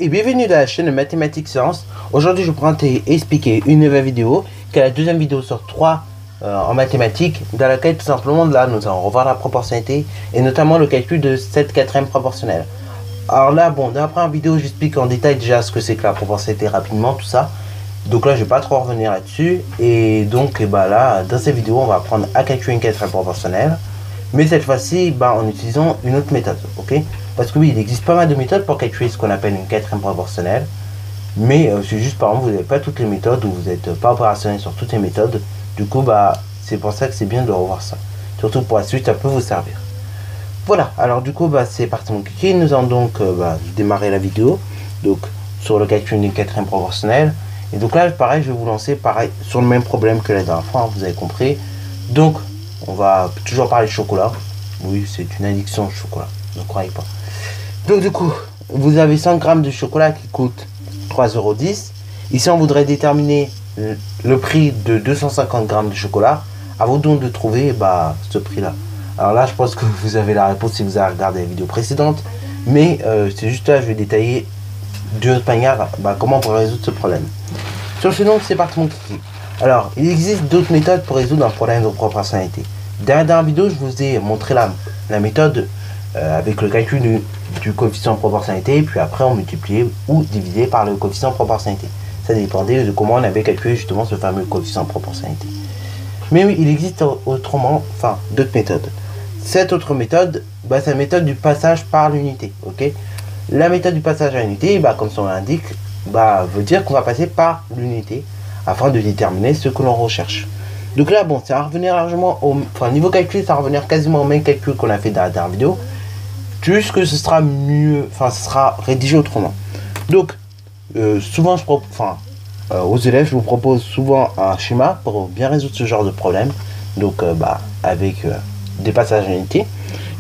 et bienvenue dans la chaîne Mathématiques Sciences. Aujourd'hui je vais vous expliquer une nouvelle vidéo qui est la deuxième vidéo sur 3 en mathématiques, dans laquelle tout simplement là nous allons revoir la proportionnalité et notamment le calcul de cette quatrième proportionnelle. Alors là bon, dans la première vidéo j'explique en détail déjà ce que c'est que la proportionnalité rapidement, tout ça. Donc là je vais pas trop revenir là-dessus, et donc là dans cette vidéo on va apprendre à calculer une quatrième proportionnelle, mais cette fois-ci en utilisant une autre méthode, ok? Parce que oui, il existe pas mal de méthodes pour calculer ce qu'on appelle une quatrième proportionnelle, mais c'est juste par exemple vous n'avez pas toutes les méthodes, ou vous n'êtes pas opérationnel sur toutes les méthodes. Du coup c'est pour ça que c'est bien de revoir ça, surtout pour la suite ça peut vous servir. Voilà, alors du coup c'est parti mon kiki. Nous allons donc démarrer la vidéo donc sur le calcul d'une quatrième proportionnelle. Et donc là pareil, je vais vous lancer pareil sur le même problème que la dernière fois, hein, vous avez compris. Donc on va toujours parler de chocolat. Oui, c'est une addiction au chocolat, ne croyez pas. Donc du coup, vous avez 100 grammes de chocolat qui coûte 3,10 €. Ici, on voudrait déterminer le prix de 250 grammes de chocolat. À vous donc de trouver ce prix-là. Alors là, je pense que vous avez la réponse si vous avez regardé la vidéo précédente. Mais c'est juste là, je vais détailler d'une autre manière comment on peut résoudre ce problème. Sur ce, donc, c'est parti mon kiki. Alors, il existe d'autres méthodes pour résoudre un problème de proportionnalité. Dans la dernière vidéo, je vous ai montré la méthode avec le calcul du coefficient de proportionnalité, et puis après on multipliait ou divisait par le coefficient de proportionnalité. Ça dépendait de comment on avait calculé justement ce fameux coefficient de proportionnalité. Mais oui, il existe autrement, d'autres méthodes. Cette autre méthode, c'est la méthode du passage par l'unité, ok? La méthode du passage à l'unité, comme son nom l'indique, veut dire qu'on va passer par l'unité afin de déterminer ce que l'on recherche. Donc là, ça va revenir largement niveau calcul, ça va revenir quasiment au même calcul qu'on a fait dans la dernière vidéo. Juste que ce sera mieux, ce sera rédigé autrement. Donc, souvent, aux élèves, je vous propose souvent un schéma pour bien résoudre ce genre de problème. Donc, avec des passages à l'unité.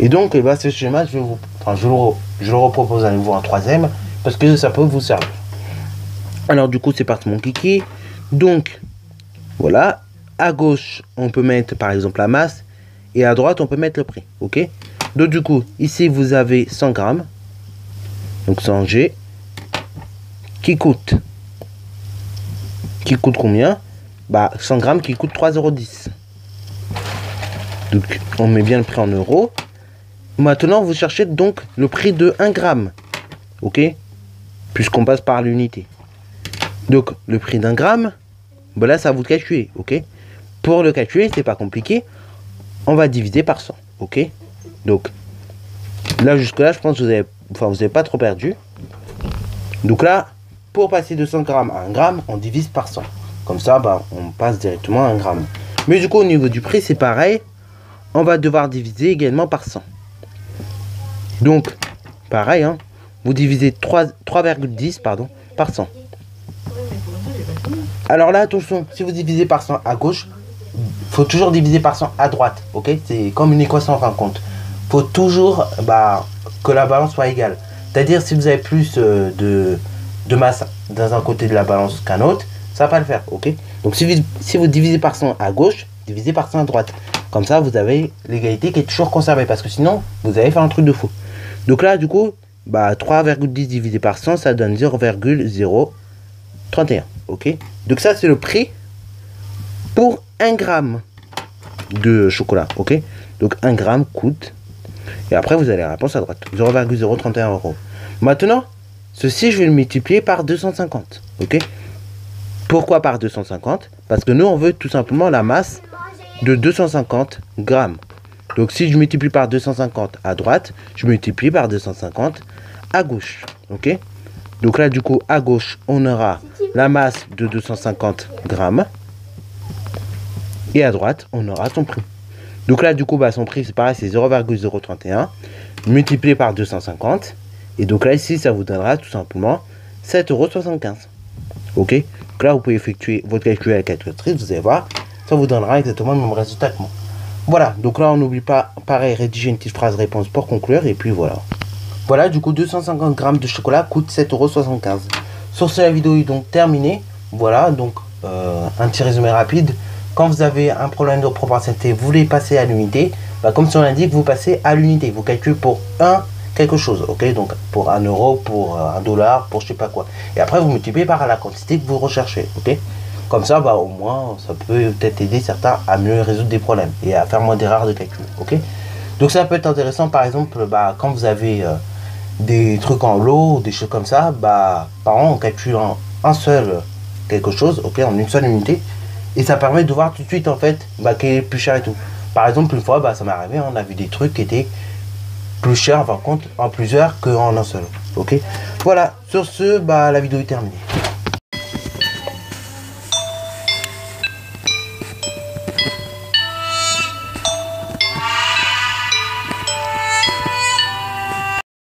Et donc, ce schéma, je le repropose à nouveau en troisième, parce que ça peut vous servir. Alors, du coup, c'est parti mon kiki. Donc, voilà. À gauche, on peut mettre par exemple la masse, et à droite, on peut mettre le prix, ok? Donc du coup, ici, vous avez 100 grammes, donc 100 G, qui coûte combien? 100 grammes qui coûte 3,10 €. Donc, on met bien le prix en euros. Maintenant, vous cherchez donc le prix de 1 gramme, ok? Puisqu'on passe par l'unité. Donc, le prix d'1 gramme, là, ça vous calculer, ok? Pour le calculer, c'est pas compliqué. On va diviser par 100, ok? Donc, là, jusque-là, je pense que vous n'avez pas trop perdu. Donc là, pour passer de 100 grammes à 1 gramme, on divise par 100. Comme ça, on passe directement à 1 gramme. Mais du coup, au niveau du prix, c'est pareil. On va devoir diviser également par 100. Donc, pareil, hein, vous divisez 3,10 par 100. Alors là, attention, si vous divisez par 100 à gauche, faut toujours diviser par 100 à droite, ok? C'est comme une équation en fin de compte. Faut toujours que la balance soit égale. C'est-à-dire si vous avez plus de masse dans un côté de la balance qu'un autre, ça va pas le faire, ok? Donc si vous divisez par 100 à gauche, divisez par 100 à droite. Comme ça, vous avez l'égalité qui est toujours conservée, parce que sinon, vous allez faire un truc de fou. Donc là, du coup, 3,10 divisé par 100, ça donne 0,031, ok? Donc ça, c'est le prix pour 1 gramme de chocolat, ok? Donc 1 gramme coûte, et après vous avez la réponse à droite, 0,031 €. Maintenant, ceci je vais le multiplier par 250, ok? Pourquoi par 250? Parce que nous on veut tout simplement la masse de 250 grammes. Donc si je multiplie par 250 à droite, je multiplie par 250 à gauche, ok? Donc là du coup à gauche on aura la masse de 250 grammes. Et à droite, on aura son prix. Donc là, du coup, son prix, c'est pareil, c'est 0,031 multiplié par 250. Et donc là, ici, ça vous donnera tout simplement 7,75 €. Ok? Donc là, vous pouvez effectuer votre calcul à la calculatrice, vous allez voir, ça vous donnera exactement le même résultat que moi. Voilà, donc là, on n'oublie pas, pareil, rédiger une petite phrase réponse pour conclure, et puis voilà. Voilà, du coup, 250 grammes de chocolat coûte 7,75 €. Sur ce, la vidéo est donc terminée. Voilà, donc, un petit résumé rapide. Quand vous avez un problème de proportionnalité, vous voulez passer à l'unité, comme son l'indique, vous passez à l'unité. Vous calculez pour 1 quelque chose, ok? Donc pour 1 euro, pour 1 dollar, pour je sais pas quoi. Et après vous multipliez par la quantité que vous recherchez, ok? Comme ça, bah au moins, ça peut peut-être aider certains à mieux résoudre des problèmes et à faire moins d'erreurs de calcul, ok? Donc ça peut être intéressant, par exemple, bah, quand vous avez des trucs en lot, des choses comme ça, bah par an, on calcule en un seul quelque chose, ok, en une seule unité, et ça permet de voir tout de suite en fait, bah, qui est plus cher et tout. Par exemple, une fois, bah, ça m'est arrivé, on a vu des trucs qui étaient plus chers, par contre, en plusieurs qu'en un seul, ok. Voilà, sur ce, bah, la vidéo est terminée.